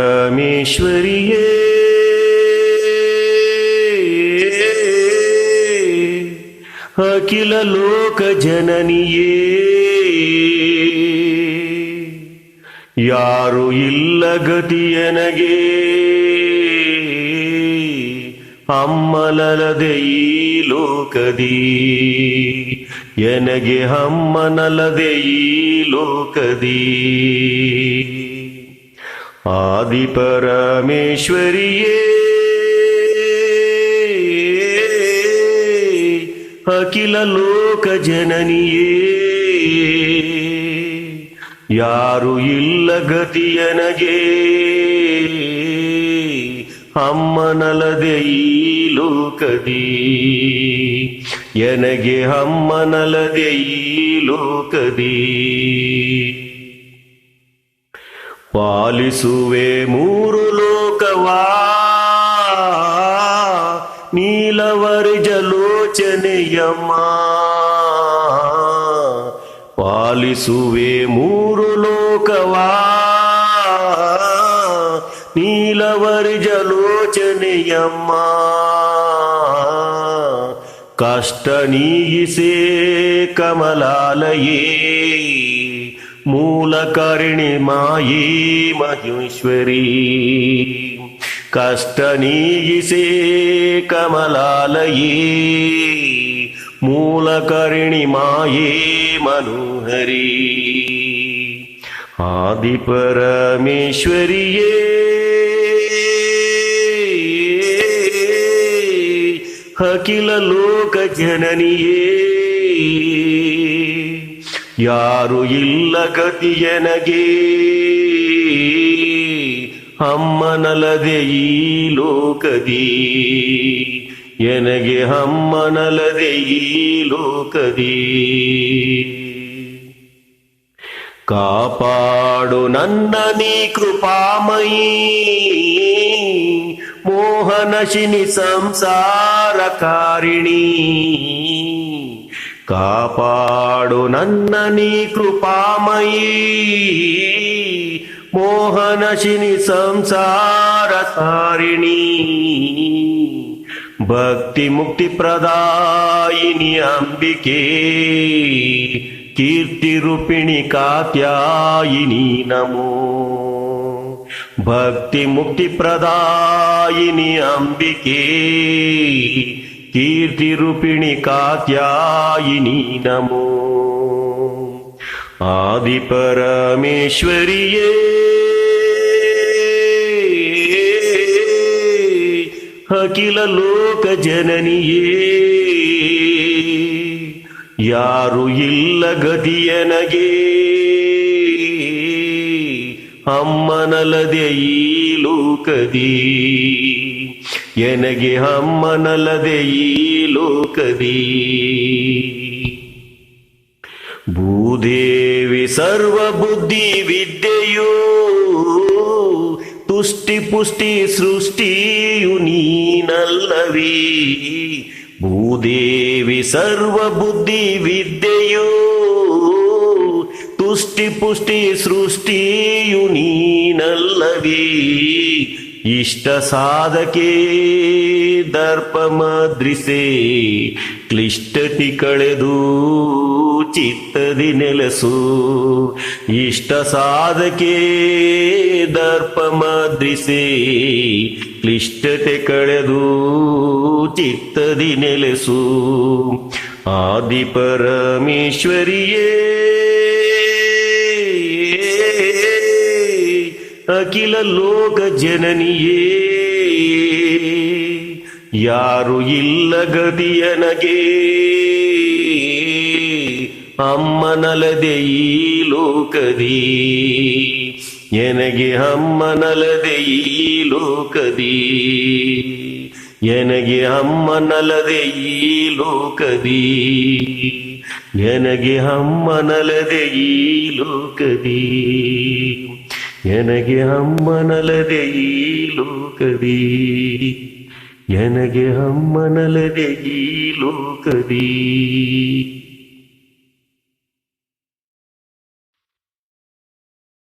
ಆದಿಪರಮೇಶ್ವರಿಯೇ ಅಖಿಲ ಲೋಕ ಜನನಿಯೇ ಯಾರು ಇಲ್ಲ ಗತಿಯನಗೆ ಅಮ್ಮನಲ್ಲದೆ ಈ ಲೋಕದಿ ಎನಗೆ ಅಮ್ಮನಲ್ಲದೆ ಈ ಲೋಕದಿ ಆದಿಪರಮೇಶ್ವರಿಯೇ ಅಖಿಲ ಲೋಕ ಜನನಿಯೇ ಯಾರು ಇಲ್ಲ ಗತಿಯನಗೆ ಅಮ್ಮನಲ್ಲದೆ ಈ ಲೋಕದಿ ಎನಗೆ ಅಮ್ಮನಲ್ಲದೆ ಈ ಲೋಕದಿ ಪಾಲಿಸುವೆ ಮೂರು ಲೋಕವಾ ನೀಲವರ್ಜಲೋಚನೆಯಮ್ಮ ಪಾಲಿಸುವೆ ಮೂರು ಲೋಕವಾ ನೀಲವರ್ಜಲೋಚನೆಯಮ್ಮ ಕಷ್ಟ ನೀಗಿಸೇ ಕಮಲಾಲಯೇ ಮೂಲ ಕರುಣೆ ಮಾಯೇ ಮಹೇಶ್ವರಿ ಕಷ್ಟ ನೀಗಿಸೇ ಕಮಲಾಲಯೇ ಮೂಲ ಕರುಣೆ ಮಾಯೇ ಮನೋಹರಿ ಆದಿಪರಮೇಶ್ವರಿಯೇ ಅಖಿಲ ಲೋಕ ಜನನಿಯೇ ಯಾರು ಇಲ್ಲ ಗತಿಯನಗೆ ಅಮ್ಮನಲ್ಲದೆ ಈ ಲೋಕದಿ ಎನಗೆ ಅಮ್ಮನಲ್ಲದೆ ಈ ಲೋಕದಿ ಕಾಪಾಡು ನನ್ನ ನೀ ಕೃಪಾಮಯೀ ಮೋಹನಶಿನಿ ಸಂಸಾರಕಾರಿಣಿ ಕಾಪಾಡು ನನ್ನ ನೀ ಕೃಪಾಮಯೀ ಮೋಹನಶಿನಿ ಸಂಸಾರಕಾರಿಣಿ ಭಕ್ತಿ ಮುಕ್ತಿ ಪ್ರದಾಯಿನಿ ಅಂಬಿಕೆ ಕೀರ್ತಿ ರೂಪಿಣಿ ಕಾತ್ಯಾಯಿನಿ ನಮೋ ಭಕ್ತಿ ಮುಕ್ತಿ ಪ್ರದಾಯಿನಿ ಅಂಬಿಕೆ ಕೀರ್ತಿ ರೂಪಿಣಿ ಕಾತ್ಯಾಯಿನಿ ನಮೋ ಆದಿಪರಮೇಶ್ವರಿಯೇ ಅಖಿಲ ಲೋಕ ಜನನಿಯೇ ಯಾರು ಇಲ್ಲ ಗತಿಯನಗೆ ಅಮ್ಮನಲ್ಲದೆ ಈ ಲೋಕದಿ ಎನಗೆ ಅಮ್ಮನಲ್ಲದೆ ಈ ಲೋಕದಿ ಭೂದೇವಿ ಸರ್ವಬುದ್ಧಿ ವಿದ್ಯೆಯೂ ತುಷ್ಟಿ ಪುಷ್ಟಿ ಸೃಷ್ಟಿಯು ನೀನಲ್ಲವೀ ಭೂದೇವಿ ಸರ್ವಬುದ್ಧಿ ವಿದ್ಯೆಯೂ ತುಷ್ಟಿ ಪುಷ್ಟಿ ಸೃಷ್ಟಿಯು ನೀನಲ್ಲವೀ ಇಷ್ಟ ಸಾಧಕೆ ದರ್ಪಮದ್ರಿಸೆ ಕ್ಲಿಷ್ಟತಿ ಕಳೆದು ಚಿತ್ತದಿ ನೆಲೆಸು ಇಷ್ಟ ಸಾಧಕೆ ದರ್ಪಮದ್ರಿಸೆ ಕ್ಲಿಷ್ಟತೆ ಕಳೆದು ಚಿತ್ತದಿ ನೆಲೆಸು ಆದಿಪರಮೇಶ್ವರಿಯೇ ಅಖಿಲ ಲೋಕ ಜನನಿಯೇ ಯಾರು ಇಲ್ಲ ಗತಿಯನಗೆ ಅಮ್ಮನಲ್ಲದೆ ಈ ಲೋಕದಿ ಎನಗೆ ಅಮ್ಮನಲ್ಲದೆ ಈ ಲೋಕದಿ ಎನಗೆ ಅಮ್ಮನಲ್ಲದೆ ಈ ಲೋಕದಿ ಎನಗೆ ಅಮ್ಮನಲ್ಲದೆ ಈ ಲೋಕದಿ ಎನಗೆ ಅಮ್ಮನಲ್ಲದೆ ಈ ಲೋಕದಿ ಎನಗೆ ಅಮ್ಮನಲ್ಲದೆ ಈ ಲೋಕದಿ